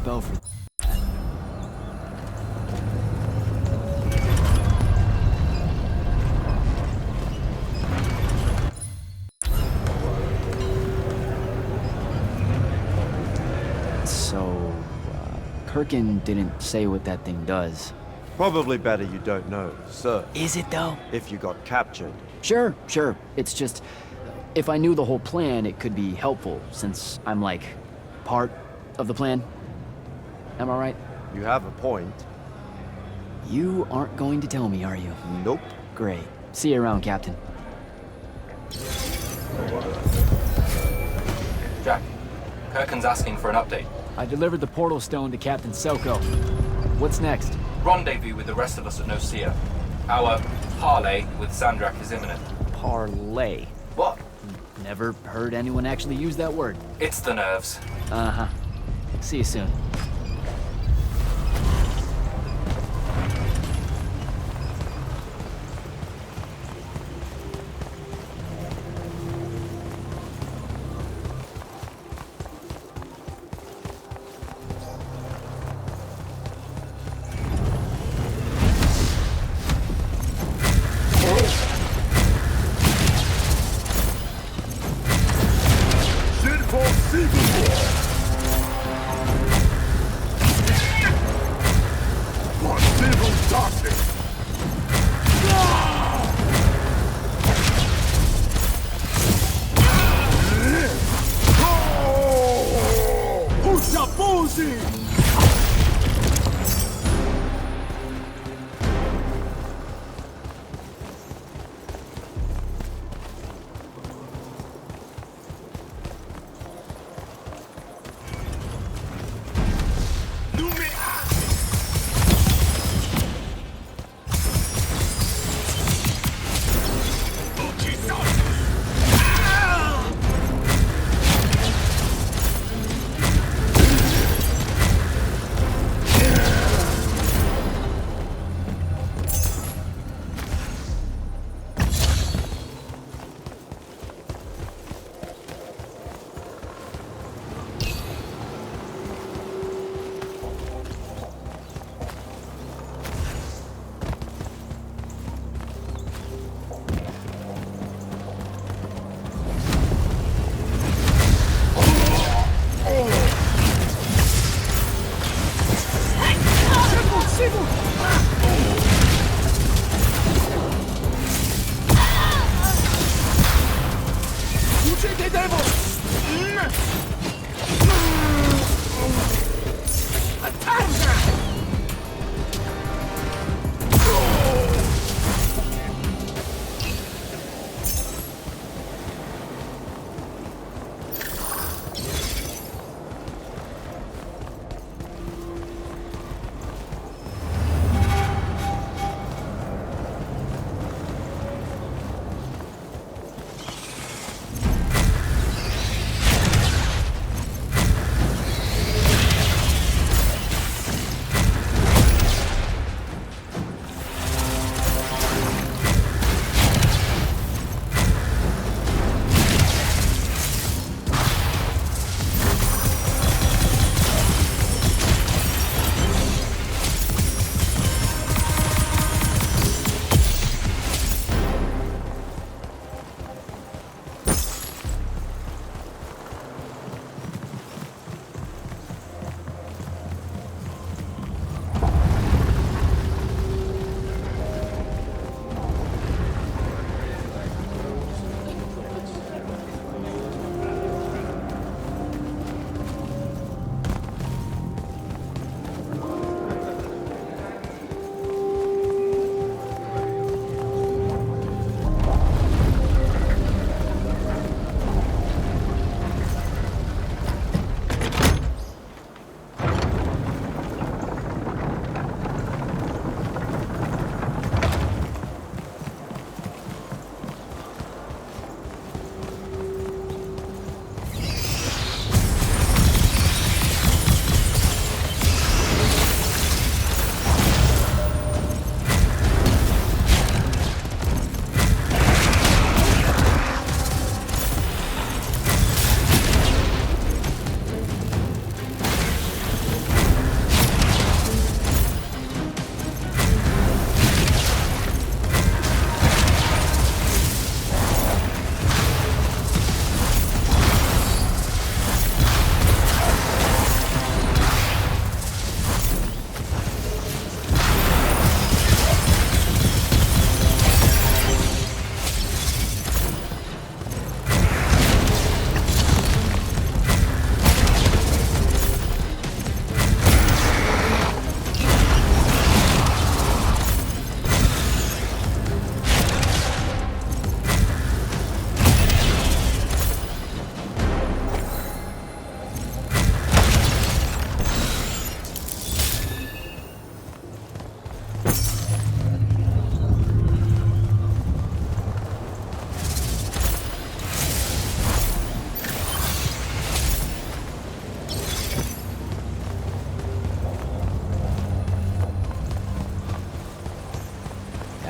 spell for... So, Kirkin didn't say what that thing does. Probably better you don't know, sir. Is it though? If you got captured. Sure. It's just, if I knew the whole plan, it could be helpful, since I'm like, part of the plan. Am I right? You have a point. You aren't going to tell me, are you? Nope. Great. See you around, Captain. Jack, Kirkin's asking for an update. I delivered the portal stone to Captain Selko. What's next? Rendezvous with the rest of us at Nicaea. Our parley with Sandrak is imminent. Parlay. What? Never heard anyone actually use that word. It's the nerves. Uh-huh. See you soon.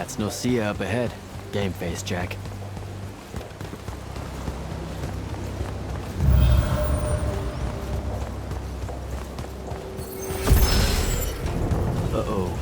That's Nocia up ahead. Game face, Jack. Uh-oh.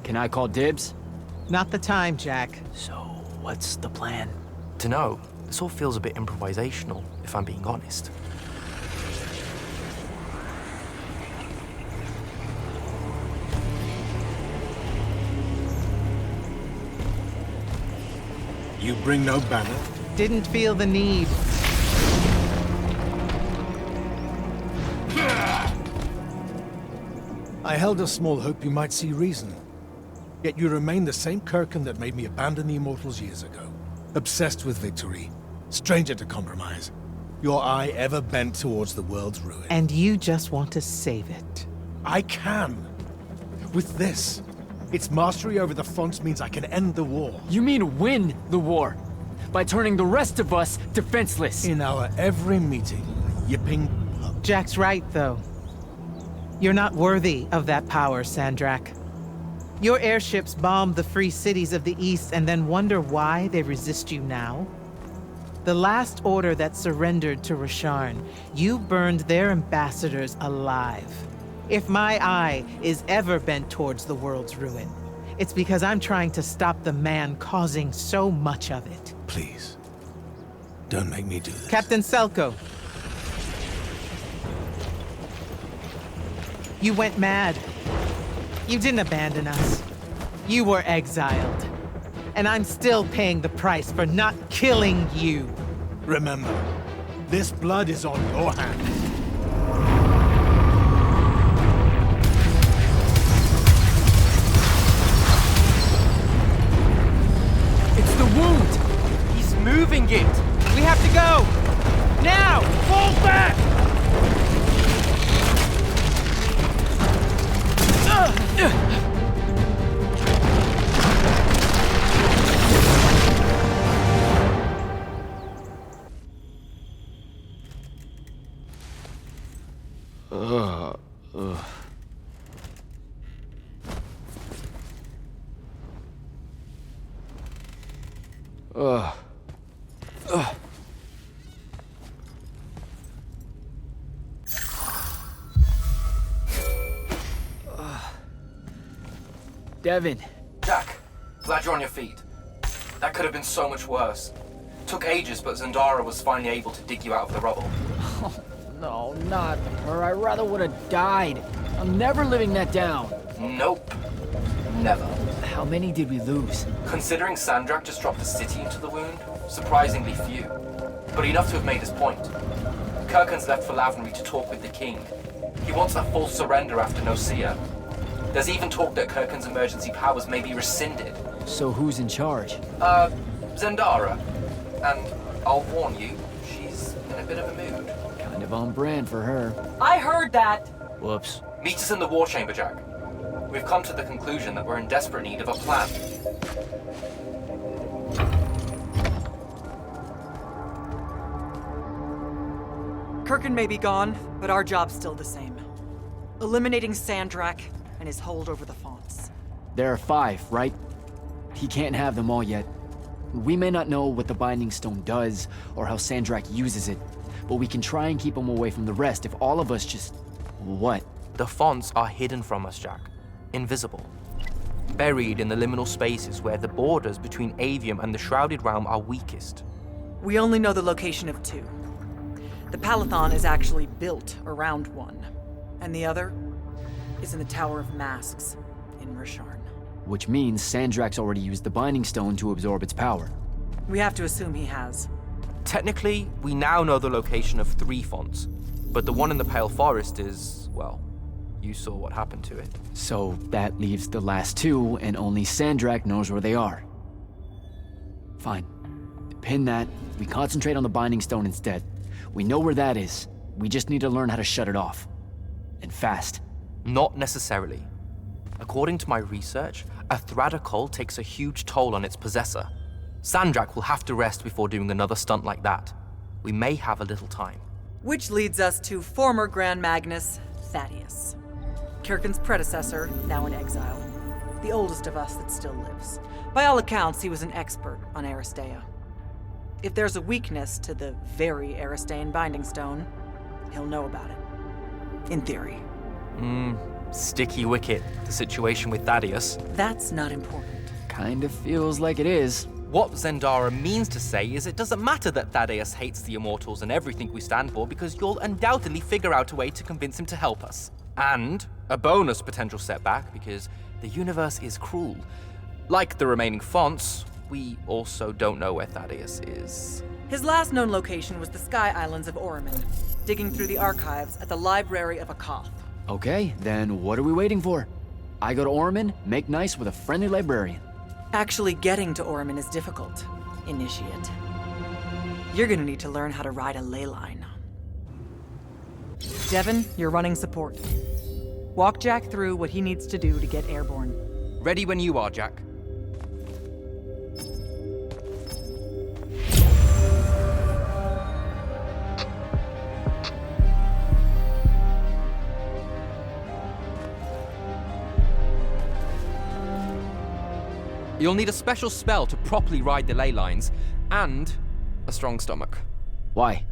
Can I call dibs? Not the time, Jack. So, what's the plan? Dunno. This all feels a bit improvisational, if I'm being honest. You bring no banner? Didn't feel the need. I held a small hope you might see reason. Yet you remain the same Kirkin that made me abandon the Immortals years ago. Obsessed with victory, stranger to compromise. Your eye ever bent towards the world's ruin. And you just want to save it. I can. With this, its mastery over the fonts means I can end the war. You mean win the war? By turning the rest of us defenseless? In our every meeting, yipping up. Jack's right, though. You're not worthy of that power, Sandrak. Your airships bomb the free cities of the East and then wonder why they resist you now? The last order that surrendered to Rasharn, you burned their ambassadors alive. If my eye is ever bent towards the world's ruin, it's because I'm trying to stop the man causing so much of it. Please, don't make me do this. Captain Selko. You went mad. You didn't abandon us. You were exiled. And I'm still paying the price for not killing you. Remember, this blood is on your hands. It's the wound! He's moving it! We have to go! Now! Fall back! Devin. Jack, glad you're on your feet. That could have been so much worse. Took ages, but Zendara was finally able to dig you out of the rubble. No, not her. I rather would have died. I'm never living that down. Nope. Never. How many did we lose? Considering Sandrak just dropped a city into the wound, surprisingly few. But enough to have made his point. Kirkin's left for Lavnery to talk with the king. He wants a full surrender after Nocia. There's even talk that Kirkin's emergency powers may be rescinded. So who's in charge? Zendara. And I'll warn you, she's in a bit of a mood. Kind of on brand for her. I heard that. Whoops. Meet us in the war chamber, Jack. We've come to the conclusion that we're in desperate need of a plan. Kirkin may be gone, but our job's still the same. Eliminating Sandrak and his hold over the fonts. There are 5, right? He can't have them all yet. We may not know what the Binding Stone does, or how Sandrak uses it, but we can try and keep him away from the rest if all of us just... What? The fonts are hidden from us, Jack. Invisible. Buried in the liminal spaces where the borders between Aveum and the Shrouded Realm are weakest. We only know the location of 2. The Palathon is actually built around one, and the other is in the Tower of Masks in Rasharn. Which means Sandrak's already used the Binding Stone to absorb its power. We have to assume he has. Technically, we now know the location of 3 fonts, but the one in the Pale Forest is, well, you saw what happened to it. So that leaves the last 2, and only Sandrak knows where they are. Fine. Pin that. We concentrate on the Binding Stone instead. We know where that is. We just need to learn how to shut it off. And fast. Not necessarily. According to my research, a Thradakol takes a huge toll on its possessor. Sandrak will have to rest before doing another stunt like that. We may have a little time. Which leads us to former Grand Magnus, Thaddeus. Kirkin's predecessor, now in exile. The oldest of us that still lives. By all accounts, he was an expert on Aristea. If there's a weakness to the very Aristean Binding Stone, he'll know about it. In theory. Sticky wicket, the situation with Thaddeus. That's not important. Kind of feels like it is. What Zendara means to say is it doesn't matter that Thaddeus hates the Immortals and everything we stand for, because you'll undoubtedly figure out a way to convince him to help us. And a bonus potential setback, because the universe is cruel. Like the remaining fonts, we also don't know where Thaddeus is. His last known location was the Sky Islands of Oramin, digging through the archives at the Library of Akoth. Okay, then what are we waiting for? I go to Orman, make nice with a friendly librarian. Actually getting to Oramin is difficult, Initiate. You're gonna need to learn how to ride a ley line. Devin, you're running support. Walk Jack through what he needs to do to get airborne. Ready when you are, Jack. You'll need a special spell to properly ride the ley lines, and a strong stomach. Why?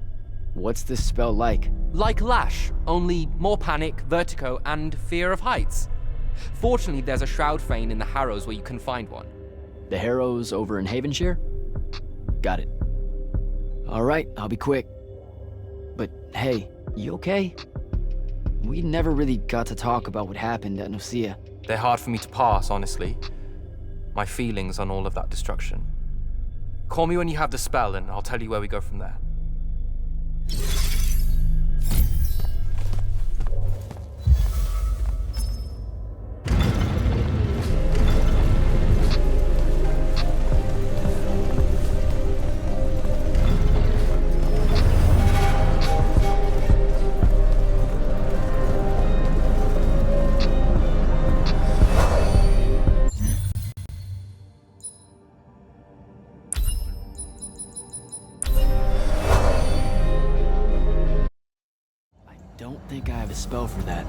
What's this spell like? Like Lash, only more panic, vertigo, and fear of heights. Fortunately, there's a Shroud Fane in the Harrows where you can find one. The Harrows over in Havenshire? Got it. Alright, I'll be quick. But hey, you okay? We never really got to talk about what happened at Nicaea. They're hard for me to pass, honestly. My feelings on all of that destruction. Call me when you have the spell, and I'll tell you where we go from there. Don't think I have a spell for that.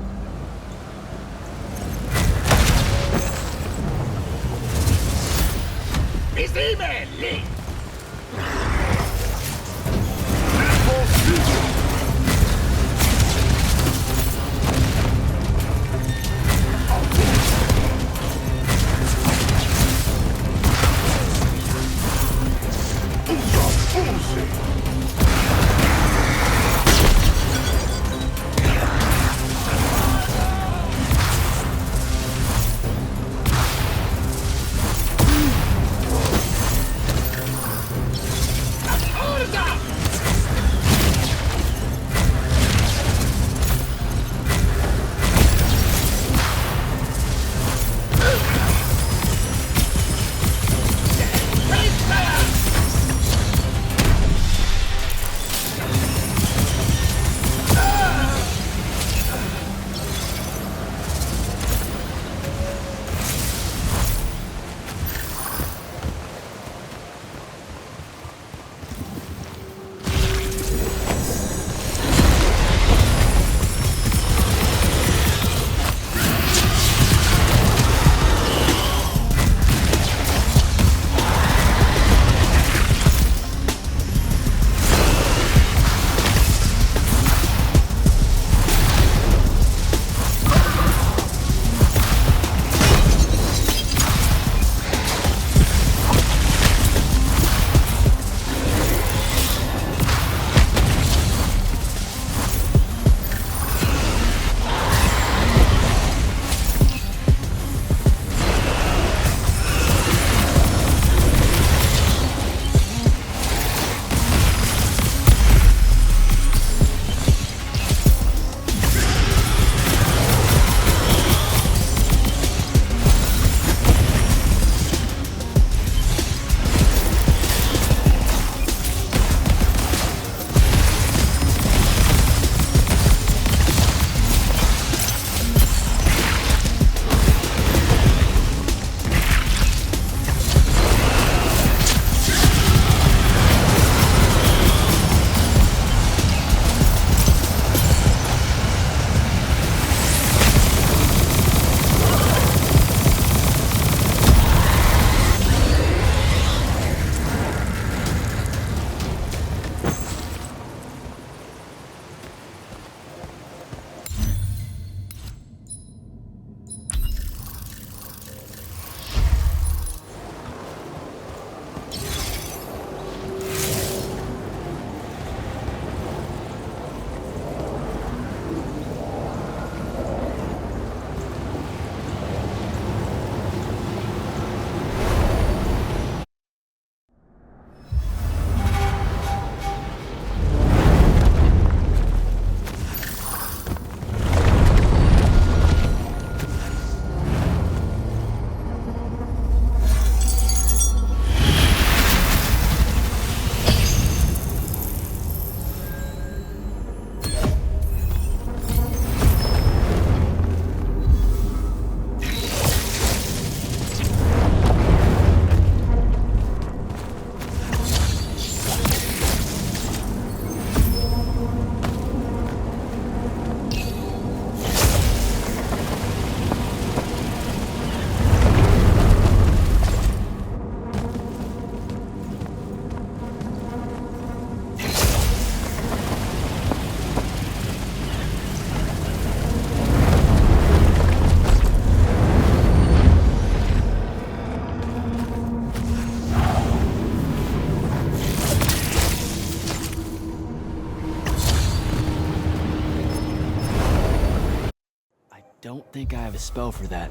don't think I have a spell for that.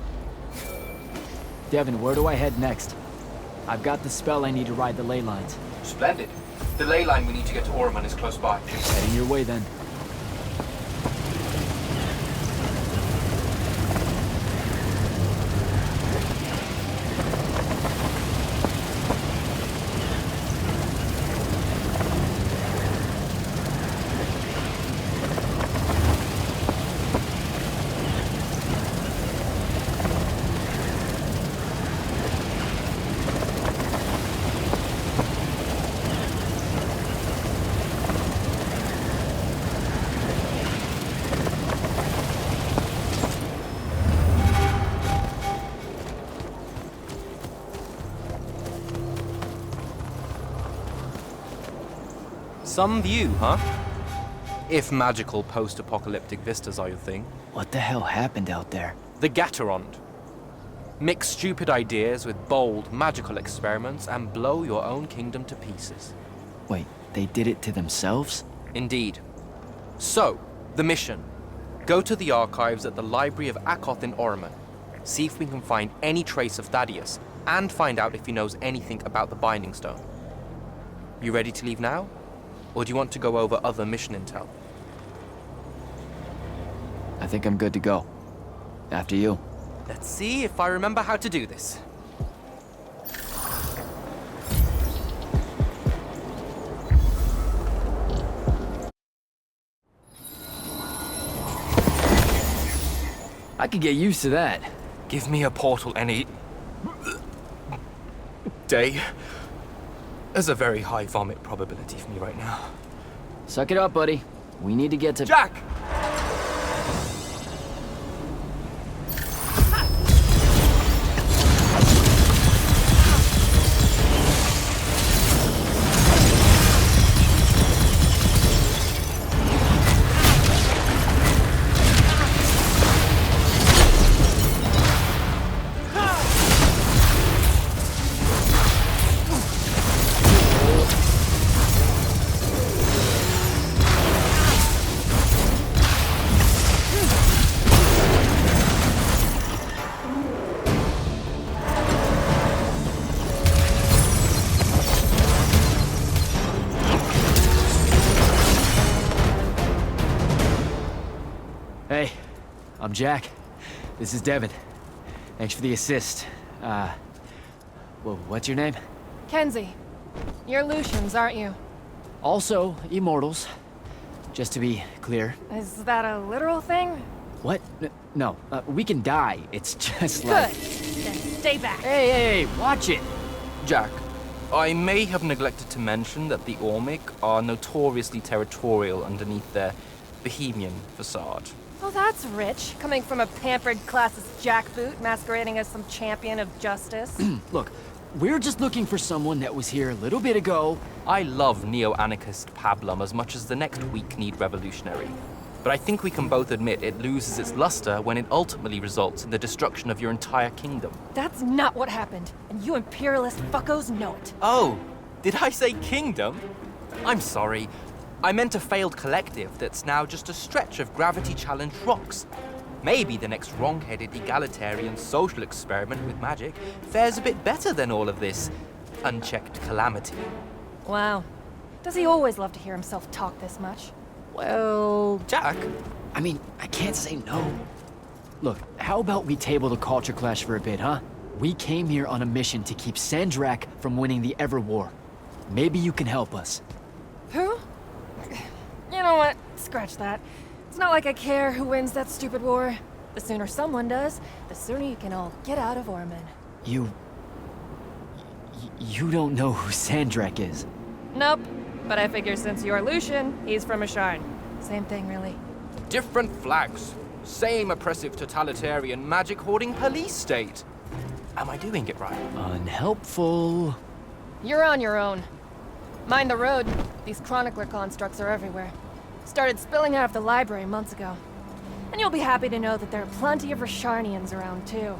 Devin, where do I head next? I've got the spell I need to ride the ley lines. Splendid. The ley line we need to get to Orman is close by. Heading your way then. Some view, huh? If magical post-apocalyptic vistas are your thing. What the hell happened out there? The Gatorond. Mix stupid ideas with bold, magical experiments and blow your own kingdom to pieces. Wait, they did it to themselves? Indeed. So, the mission. Go to the archives at the Library of Akoth in Orman. See if we can find any trace of Thaddeus, and find out if he knows anything about the Binding Stone. You ready to leave now? Or do you want to go over other mission intel? I think I'm good to go. After you. Let's see if I remember how to do this. I could get used to that. Give me a portal any day. There's a very high vomit probability for me right now. Suck it up, buddy. We need to get to... Jack! Hey, I'm Jack. This is Devin. Thanks for the assist. Well, what's your name? Kenzie. You're Lucians, aren't you? Also, Immortals. Just to be clear. Is that a literal thing? What? No, we can die. It's just Good. like... Then stay back. Hey, watch it! Jack, I may have neglected to mention that the Ormic are notoriously territorial underneath their Bohemian facade. Oh, that's rich. Coming from a pampered classist jackboot masquerading as some champion of justice. Look, we're just looking for someone that was here a little bit ago. I love neo-anarchist pablum as much as the next weak-kneed revolutionary. But I think we can both admit it loses its luster when it ultimately results in the destruction of your entire kingdom. That's not what happened, and you imperialist fuckos know it. Oh, did I say kingdom? I'm sorry. I meant a failed collective that's now just a stretch of gravity-challenged rocks. Maybe the next wrong-headed egalitarian social experiment with magic fares a bit better than all of this unchecked calamity. Wow. Does he always love to hear himself talk this much? Well, Jack, I mean, I can't say no. Look, how about we table the culture clash for a bit, huh? We came here on a mission to keep Sandrak from winning the Everwar. Maybe you can help us. Who? You know what? Scratch that. It's not like I care who wins that stupid war. The sooner someone does, the sooner you can all get out of Orman. You don't know who Sandrak is? Nope. But I figure since you're Lucian, he's from Asharn. Same thing, really. different flags, same oppressive totalitarian magic-hoarding police state. Am I doing it right? Unhelpful. You're on your own. Mind the road. These chronicler constructs are everywhere. Started spilling out of the library months ago. And you'll be happy to know that there are plenty of Rasharnians around, too.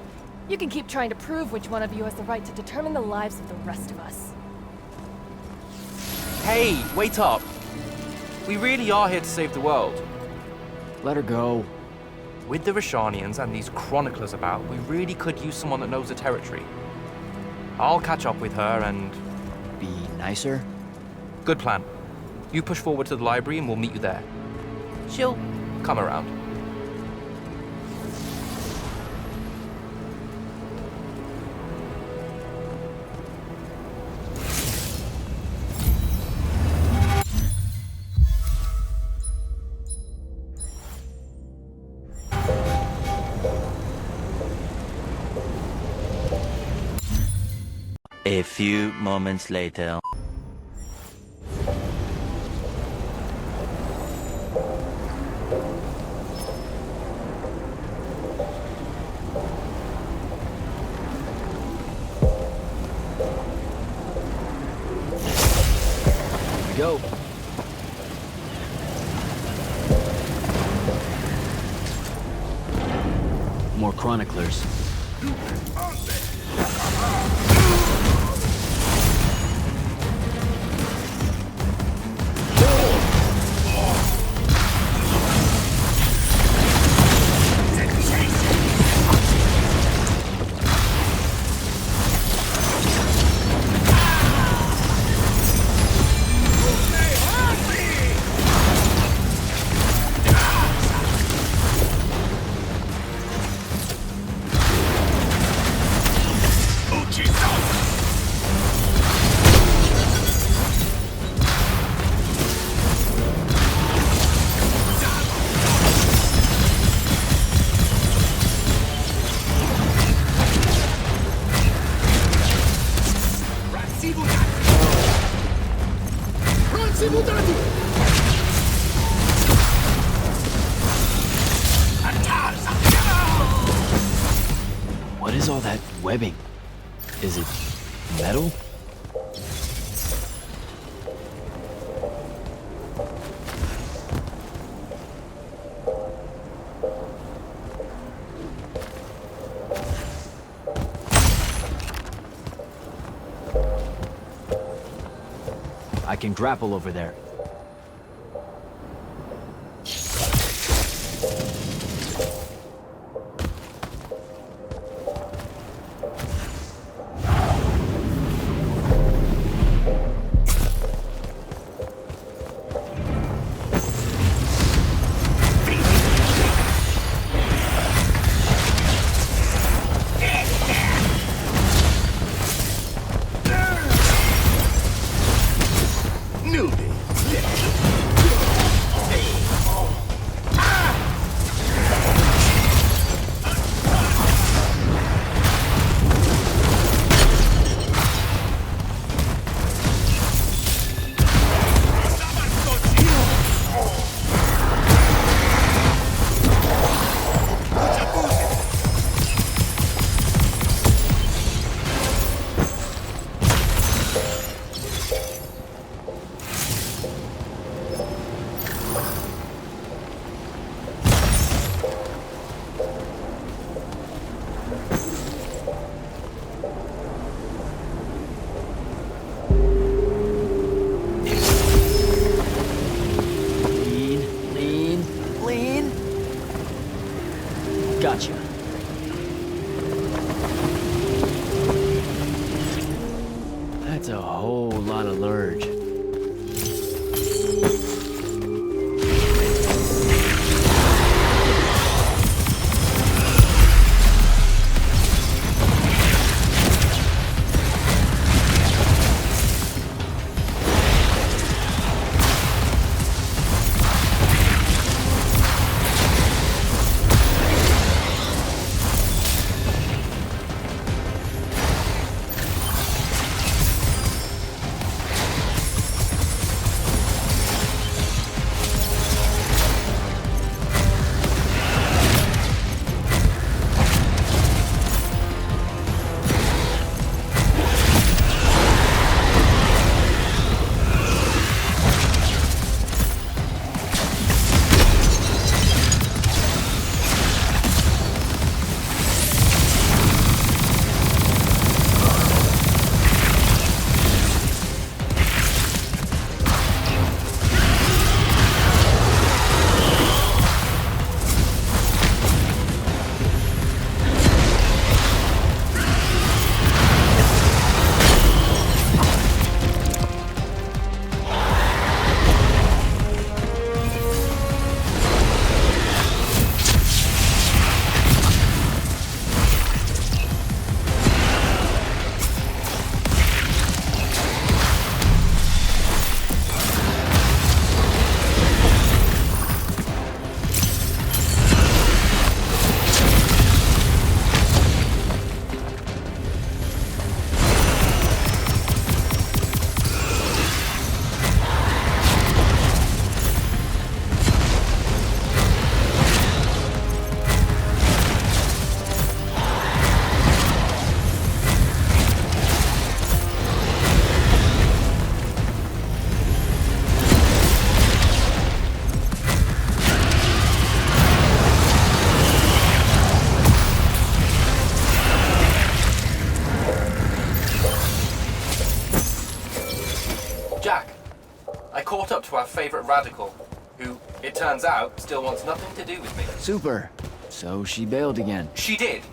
You can keep trying to prove which one of you has the right to determine the lives of the rest of us. Hey, wait up. We really are here to save the world. Let her go. With the Rishanians and these chroniclers about, we really could use someone that knows the territory. I'll catch up with her and... Be nicer? Good plan. You push forward to the library and we'll meet you there. She'll come around. A few moments later. Here we go. More chroniclers. What is all that webbing? Is it metal? I can grapple over there. Gotcha. That's a whole lot of lurge. Jack, I caught up to our favorite radical, who, it turns out, still wants nothing to do with me. Super. So she bailed again. She did.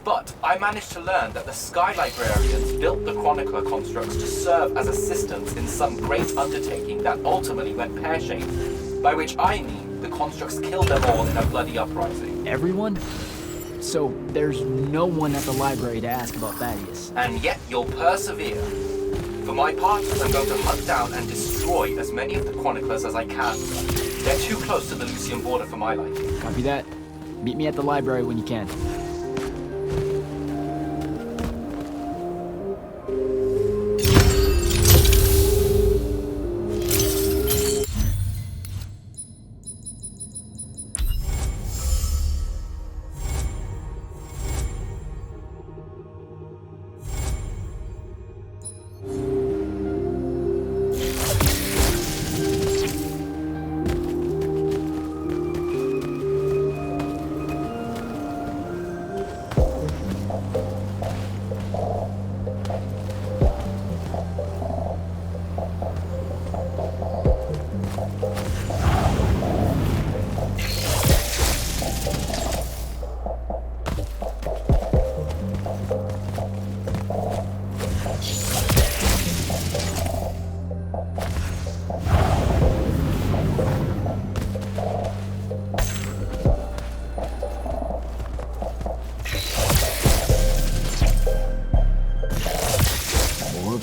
But I managed to learn that the Sky Librarians built the Chronicler constructs to serve as assistants in some great undertaking that ultimately went pear-shaped, by which I mean the constructs killed them all in a bloody uprising. Everyone? So there's no one at the library to ask about Thaddeus. And yet you'll persevere. For my part, I'm going to hunt down and destroy as many of the Chroniclers as I can. They're too close to the Lucian border for my liking. Copy that. Meet me at the library when you can.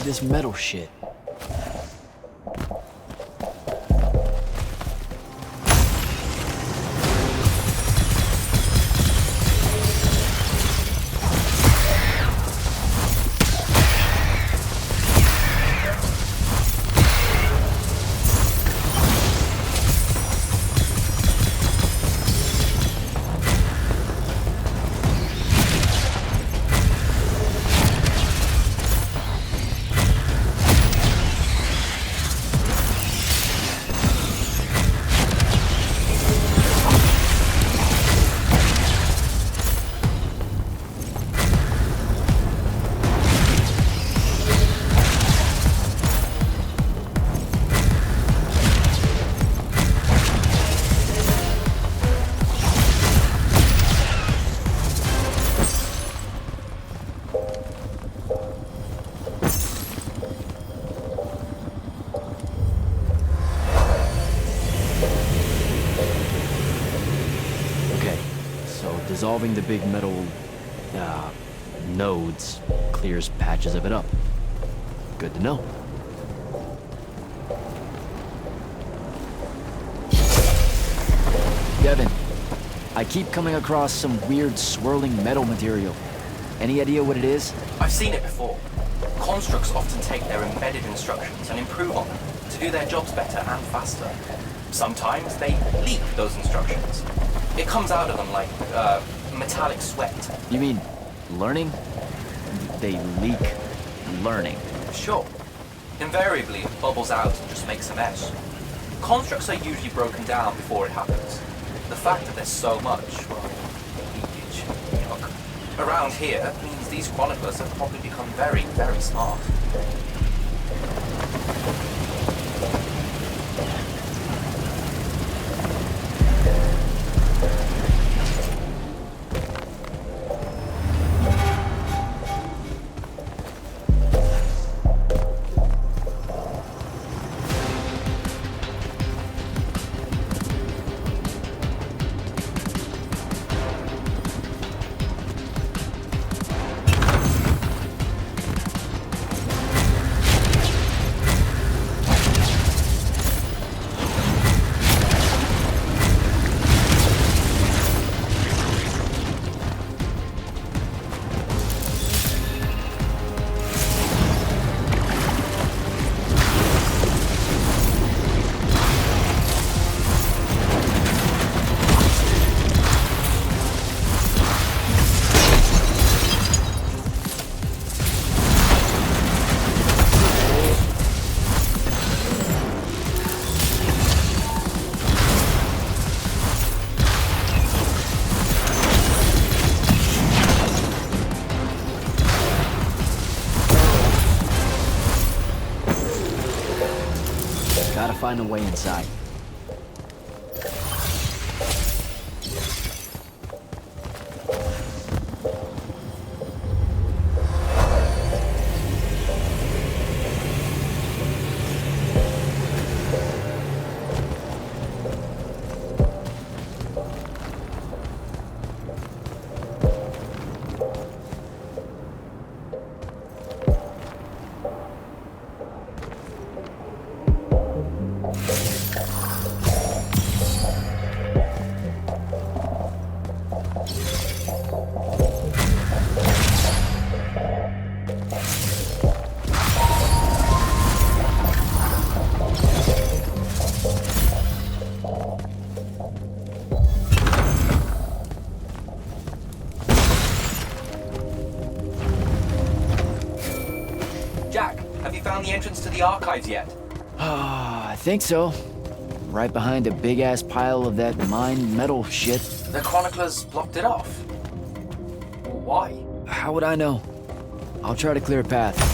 This metal shit. Dissolving the big metal, nodes clears patches of it up. Good to know. Devin, I keep coming across some weird swirling metal material. Any idea what it is? I've seen it before. Constructs often take their embedded instructions and improve on them to do their jobs better and faster. Sometimes they leak those instructions. It comes out of them like, metallic sweat. You mean learning? They leak learning. Sure. Invariably, it bubbles out and just makes a mess. Constructs are usually broken down before it happens. The fact that there's so much, well, leakage, yuck, around here means these chroniclers have probably become very, very smart. Gotta find a way inside. Jack, have you found the entrance to the archives yet? I think so. Right behind a big-ass pile of that mined metal shit. The chroniclers blocked it off. Why? How would I know? I'll try to clear a path.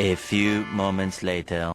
A few moments later.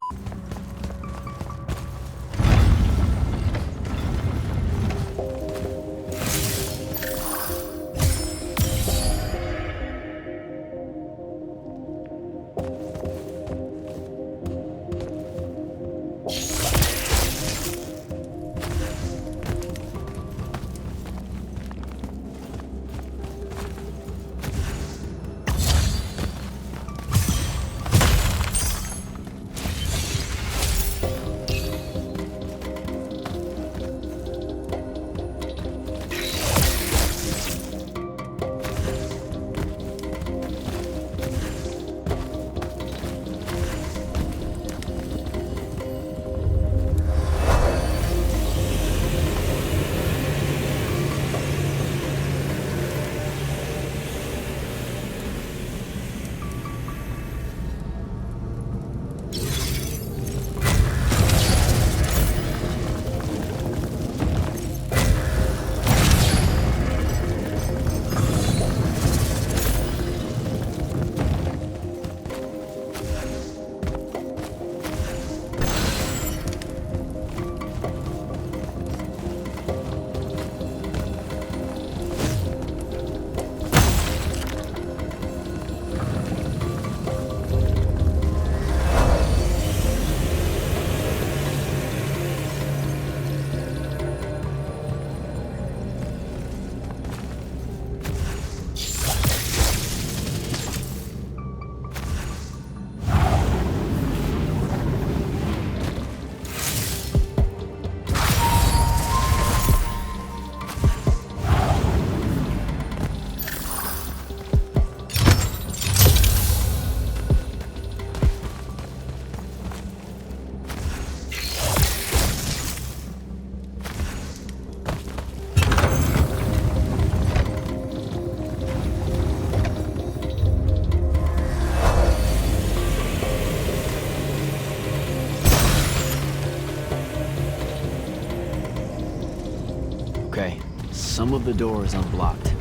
Okay, some of the door is unblocked.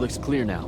looks clear now.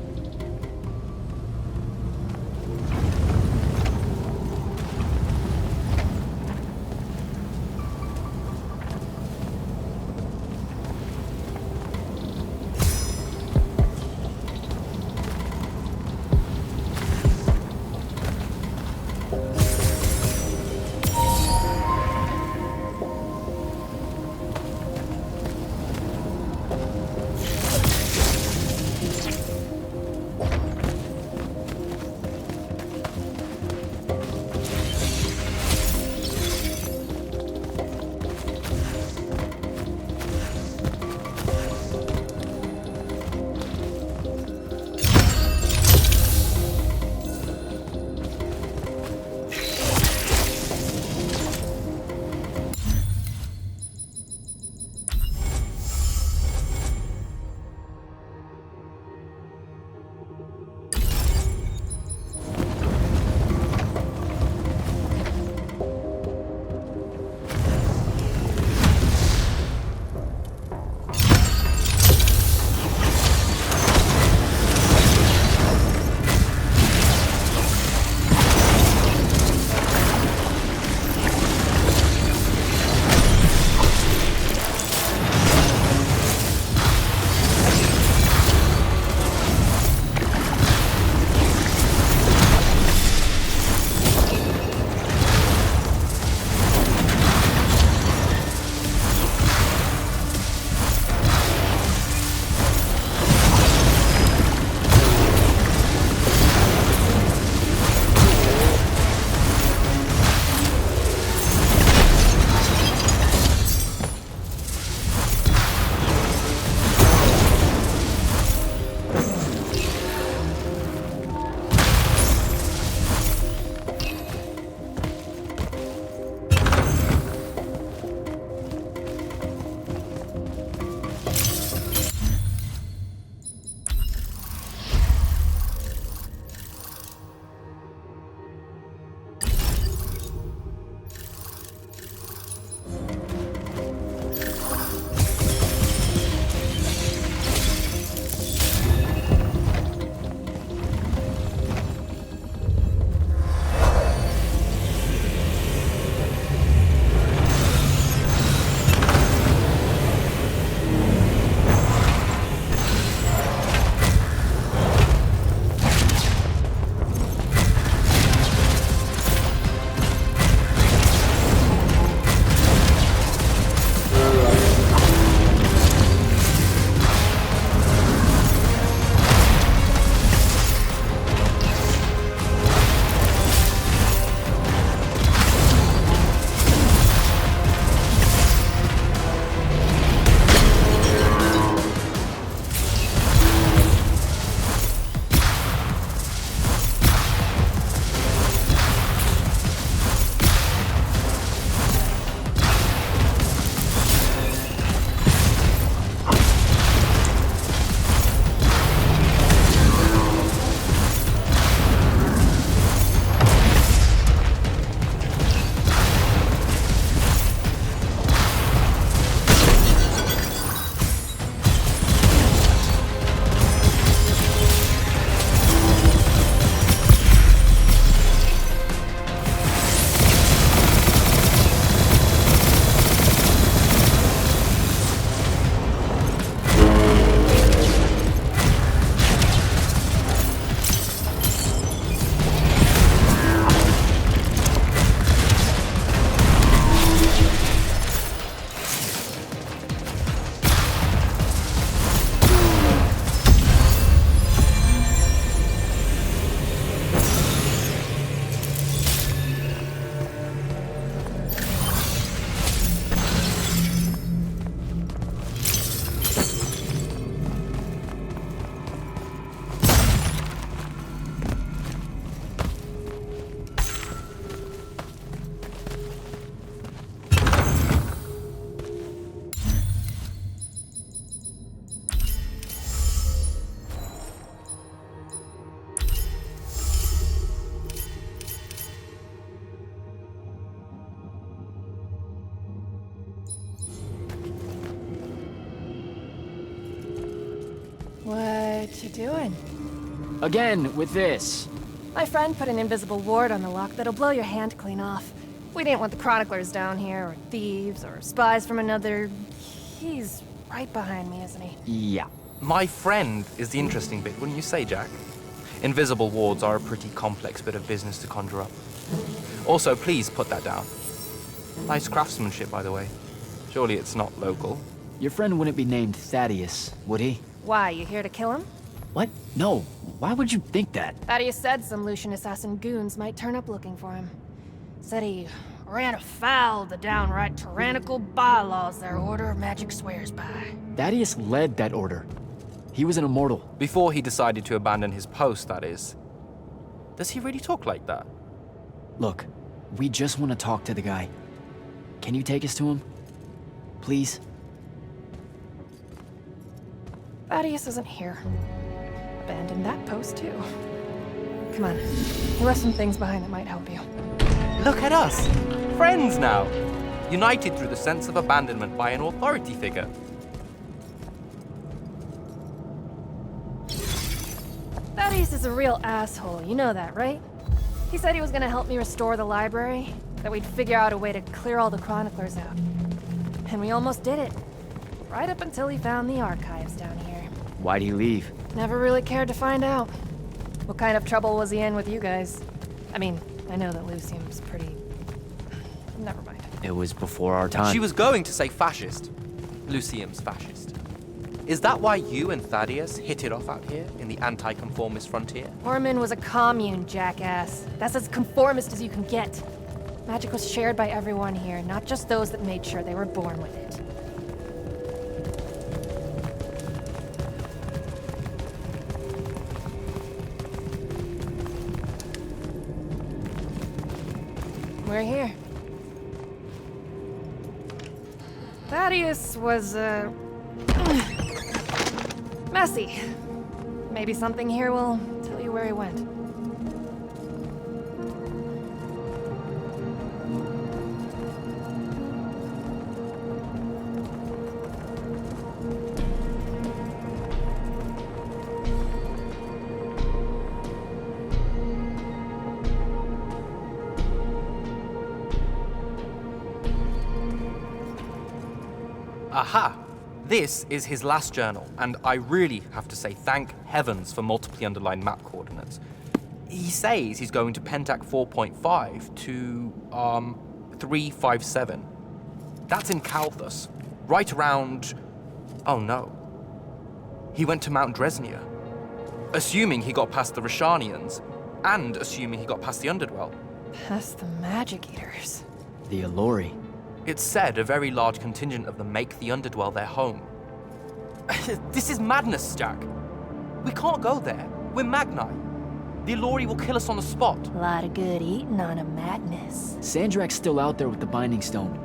What you doing? Again, with this. My friend put an invisible ward on the lock that'll blow your hand clean off. We didn't want the chroniclers down here, or thieves, or spies from another... He's right behind me, isn't he? Yeah. My friend is the interesting bit, wouldn't you say, Jack? Invisible wards are a pretty complex bit of business to conjure up. Also, please put that down. Nice craftsmanship, by the way. Surely it's not local. Your friend wouldn't be named Thaddeus, would he? Why, you here to kill him? What? No. Why would you think that? Thaddeus said some Lucian assassin goons might turn up looking for him. Said he ran afoul of the downright tyrannical bylaws their Order of Magic swears by. Thaddeus led that order. He was an immortal. Before he decided to abandon his post, that is. Does he really talk like that? Look, we just want to talk to the guy. Can you take us to him? Please? Thaddeus isn't here. Abandoned that post, too. Come on. He left some things behind that might help you. Look at us! Friends now! United through the sense of abandonment by an authority figure. Thaddeus is a real asshole, you know that, right? He said he was gonna help me restore the library, that we'd figure out a way to clear all the chroniclers out. And we almost did it. Right up until he found the archives down here. Why'd he leave? Never really cared to find out. What kind of trouble was he in with you guys? I mean, I know that Lucium's pretty... Never mind. It was before our time. She was going to say fascist. Lucium's fascist. Is that why you and Thaddeus hit it off out here in the anti-conformist frontier? Orman was a commune, jackass. That's as conformist as you can get. Magic was shared by everyone here, not just those that made sure they were born with it. We're here. Thaddeus was, messy. Maybe something here will tell you where he went. Aha! This is his last journal, and I really have to say thank heavens for multiply underlined map coordinates. He says he's going to Pentac 4.5 to, 357. That's in Calthus. Right around... Oh no. He went to Mount Dresnia. Assuming he got past the Rashanians, and assuming he got past the Underdwell. Past the Magic Eaters. The Allori. It's said a very large contingent of them make the Underdwell their home. This is madness, Jack. We can't go there. We're Magni. The Allori will kill us on the spot. A lot of good eating on a madness. Sandrak's still out there with the Binding Stone,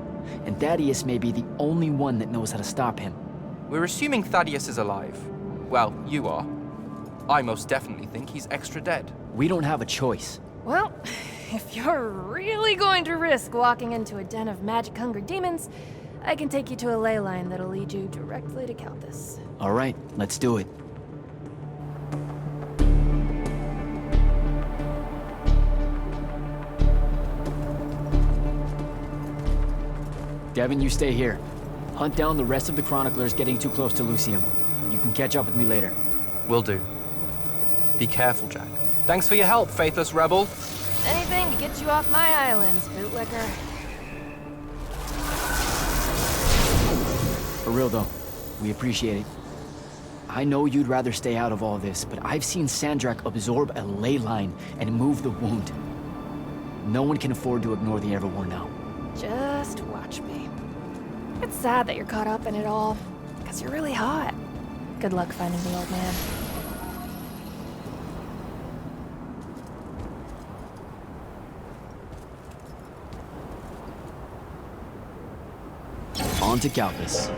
and Thaddeus may be the only one that knows how to stop him. We're assuming Thaddeus is alive. Well, you are. I most definitely think he's extra dead. We don't have a choice. Well, if you're really going to risk walking into a den of magic-hungry demons, I can take you to a ley line that'll lead you directly to Calthus. All right, let's do it. Devin, you stay here. Hunt down the rest of the chroniclers getting too close to Lucium. You can catch up with me later. Will do. Be careful, Jack. Thanks for your help, faithless rebel. Anything to get you off my islands, bootlicker. For real though, we appreciate it. I know you'd rather stay out of all this, but I've seen Sandrak absorb a ley line and move the wound. No one can afford to ignore the Everwar now. Just watch me. It's sad that you're caught up in it all, because you're really hot. Good luck finding the old man. On to Calthus.